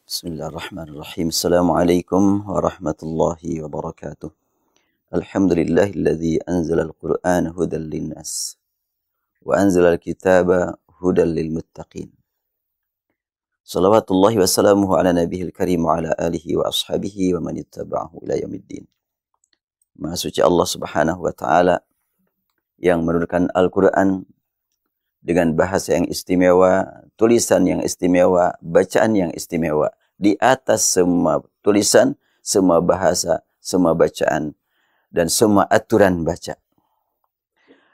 Bismillahirrahmanirrahim. Assalamualaikum warahmatullahi wabarakatuh. Alhamdulillahilladzi anzala al-Qur'ana hudan linnas wa anzala al-kitaba hudan lil muttaqin. Salawatullahi wa salamuhu ala nabiyil karim wa ala alihi wa ashabihi wa man ittaba'ahu ila yaumiddin. Maha suci Allah Subhanahu wa taala yang menurunkan Al-Qur'an dengan bahasa yang istimewa, tulisan yang istimewa, bacaan yang istimewa. Di atas semua tulisan, semua bahasa, semua bacaan, dan semua aturan baca.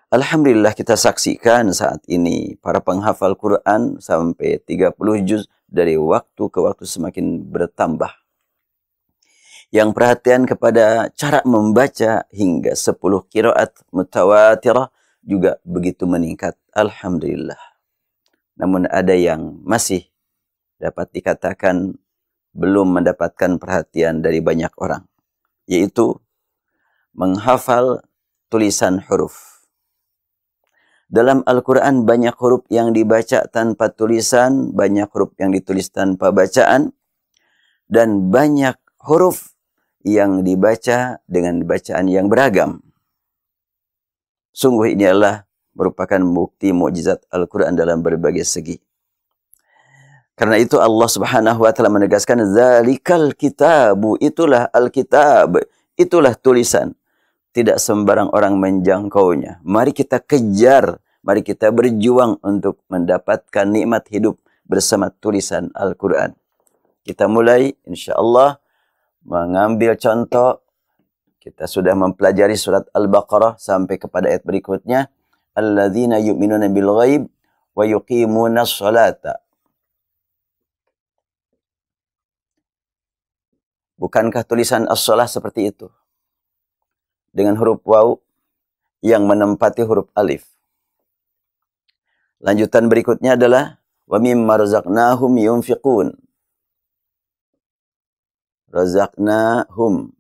Alhamdulillah kita saksikan saat ini para penghafal Quran sampai 30 juz dari waktu ke waktu semakin bertambah. Yang perhatian kepada cara membaca hingga 10 qiraat mutawatirah juga begitu meningkat. Alhamdulillah. Namun ada yang masih dapat dikatakan belum mendapatkan perhatian dari banyak orang, yaitu menghafal tulisan huruf. Dalam Al-Quran banyak huruf yang dibaca tanpa tulisan, banyak huruf yang ditulis tanpa bacaan, dan banyak huruf yang dibaca dengan bacaan yang beragam. Sungguh ini adalah merupakan bukti mukjizat Al-Quran dalam berbagai segi. Karena itu Allah Subhanahu wa taala menegaskan zalikal kitabu, itulah Alkitab, itulah tulisan. Tidak sembarang orang menjangkaunya. Mari kita kejar, mari kita berjuang untuk mendapatkan nikmat hidup bersama tulisan Al-Quran. Kita mulai insyaallah mengambil contoh. Kita sudah mempelajari surat Al-Baqarah sampai kepada ayat berikutnya. Alladzina yu'minuna bil ghaib wa yuqimuna sholata. Bukankah tulisan as-shalah seperti itu? Dengan huruf waw yang menempati huruf alif. Lanjutan berikutnya adalah wa mimma razaqnahum yunfiqun. Razaqnahum.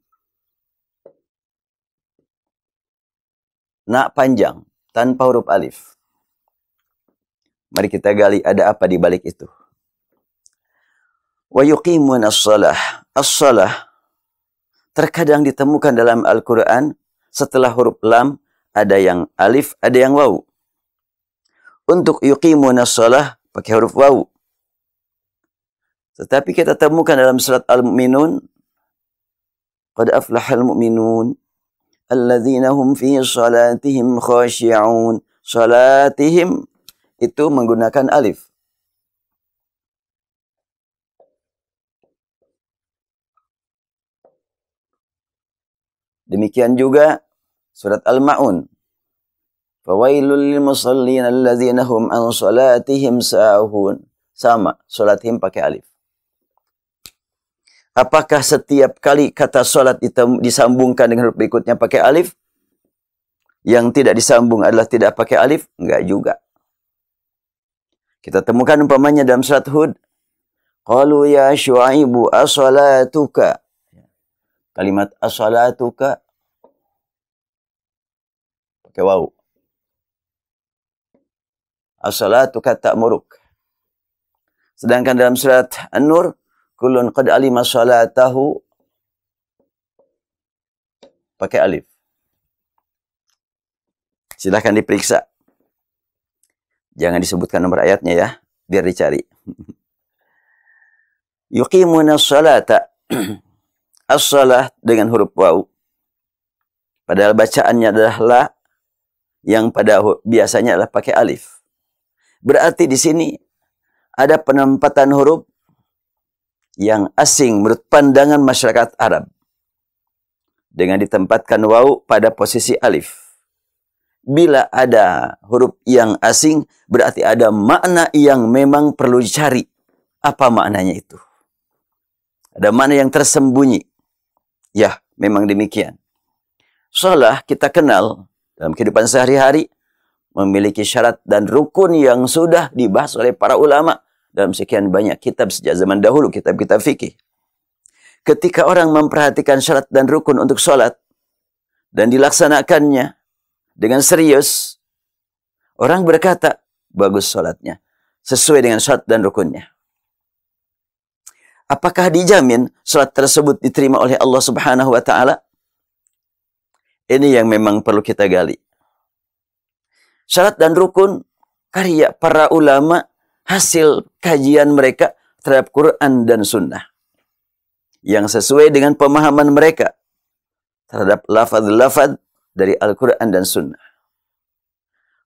Na panjang tanpa huruf alif. Mari kita gali ada apa di balik itu. Wa yuqimuna shalah. As-shalah terkadang ditemukan dalam Al-Quran setelah huruf lam ada yang alif, ada yang waw. Untuk yuqimuna shalah pakai huruf waw. Tetapi kita temukan dalam surat Al-Mu'minun, qad aflahal mu'minun alladzina hum fi shalatihim khashi'un. Shalatihim itu menggunakan alif. Demikian juga surat Al-Ma'un. Fawailul lil musallin alladzina hum an shalatihim sahun. Sama, salatihim pakai alif. Apakah setiap kali kata salat disambungkan dengan huruf berikutnya pakai alif? Yang tidak disambung adalah tidak pakai alif? Enggak juga. Kita temukan umpamanya dalam surat Hud. Qalu ya Syu'aibu as-salatuka. Kalimat as-salatuka pakai waw. As-salatuka ta'muruk. Sedangkan dalam surat An-Nur, kullun qad alima salatahu pakai alif. Silahkan diperiksa. Jangan disebutkan nomor ayatnya ya, biar dicari. Yuqimuna salata. As-salah dengan huruf waw. Padahal bacaannya adalah la yang pada biasanya adalah pakai alif. Berarti di sini ada penempatan huruf yang asing menurut pandangan masyarakat Arab. Dengan ditempatkan waw pada posisi alif. Bila ada huruf yang asing, berarti ada makna yang memang perlu dicari. Apa maknanya itu? Ada makna yang tersembunyi. Ya, memang demikian. Shalah kita kenal dalam kehidupan sehari-hari memiliki syarat dan rukun yang sudah dibahas oleh para ulama dalam sekian banyak kitab sejak zaman dahulu, kitab-kitab fikih. Ketika orang memperhatikan syarat dan rukun untuk sholat dan dilaksanakannya dengan serius, orang berkata, bagus sholatnya, sesuai dengan syarat dan rukunnya. Apakah dijamin salat tersebut diterima oleh Allah Subhanahu wa taala? Ini yang memang perlu kita gali. Syarat dan rukun karya para ulama, hasil kajian mereka terhadap Quran dan Sunnah, yang sesuai dengan pemahaman mereka terhadap lafaz-lafaz dari Al-Quran dan Sunnah.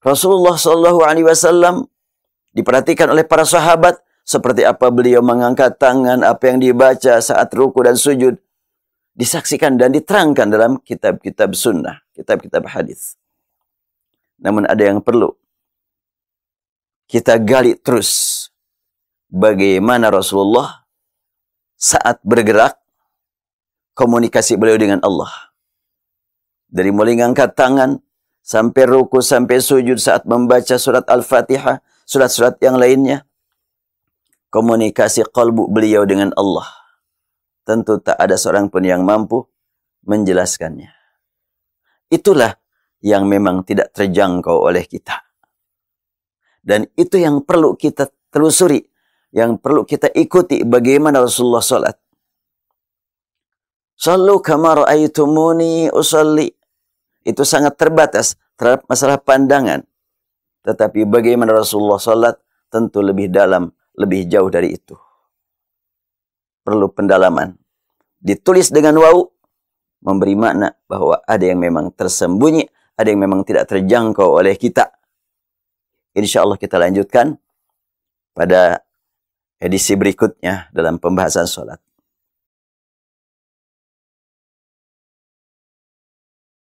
Rasulullah SAW diperhatikan oleh para sahabat seperti apa beliau mengangkat tangan, apa yang dibaca saat ruku dan sujud, disaksikan dan diterangkan dalam kitab-kitab sunnah, kitab-kitab hadis. Namun ada yang perlu kita gali terus, bagaimana Rasulullah saat bergerak, komunikasi beliau dengan Allah. Dari mulai mengangkat tangan, sampai ruku, sampai sujud, saat membaca surat Al-Fatihah, surat-surat yang lainnya, komunikasi qalbu beliau dengan Allah. Tentu tak ada seorang pun yang mampu menjelaskannya. Itulah yang memang tidak terjangkau oleh kita. Dan itu yang perlu kita telusuri, yang perlu kita ikuti bagaimana Rasulullah salat. Sallu kama ra'aitumuni usalli. Itu sangat terbatas terhadap masalah pandangan. Tetapi bagaimana Rasulullah salat tentu lebih dalam, lebih jauh dari itu. Perlu pendalaman. Ditulis dengan wawu, memberi makna bahwa ada yang memang tersembunyi, ada yang memang tidak terjangkau oleh kita. Insya Allah kita lanjutkan pada edisi berikutnya dalam pembahasan salat.